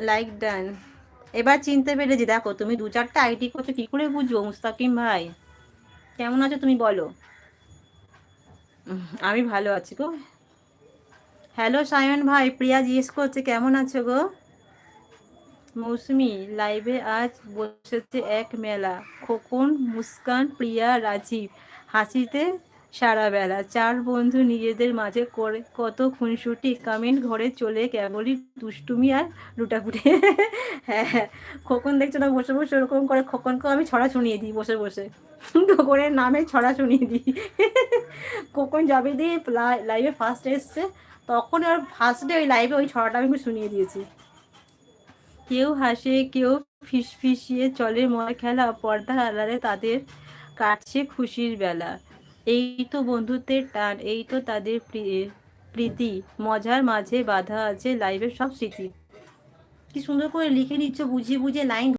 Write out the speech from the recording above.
Like done. এবার চিনতে পেরেছি। দেখো তুমি 2-4টা আইডি করছো, কি করে বুঝবো মুস্তাকিম ভাই? কেমন আছো তুমি বলো? আমি ভালো আছি গো। হ্যালো সায়ন ভাই, প্রিয়া জিজ্ঞেস করছে কেমন আছো গো? মৌসুমি লাইভে আজ বসেছে এক মেলা, খোকন, মুস্কান, প্রিয়া, রাজীব, হাসিতে সারা বেলা, চার বন্ধু নিজেদের মাঝে করে কত খুনসুটি, কমেন্ট ঘরে চলে কেবলই দুষ্টুমি আর লুটাপুটি। হ্যাঁ হ্যাঁ, খোকন দেখছো না বসে বসে ওরকম করে, খোকনকেও আমি ছড়া শুনিয়ে দিই বসে বসে। খোকনের নামে ছড়া শুনিয়ে দিই। খোকন যাবে দিয়ে লাইভে ফার্স্ট এসছে, তখন আর ফার্স্ট ডে ওই লাইভে ওই ছড়াটা আমি শুনিয়ে দিয়েছি। কেউ হাসে, কেউ ফিসফিসিয়ে চলে ময় খেলা, পর্দার আড়ালে তাদের কাটছে খুশির বেলা। এই তো বন্ধুত্বের টান, এই তো তাদের প্রীতি, মজার মাঝে বাধা আছে লাইভের সব স্মৃতি। কি সুন্দর করে লিখে নিচ্ছ, বুঝিয়ে বুঝিয়ে লাইন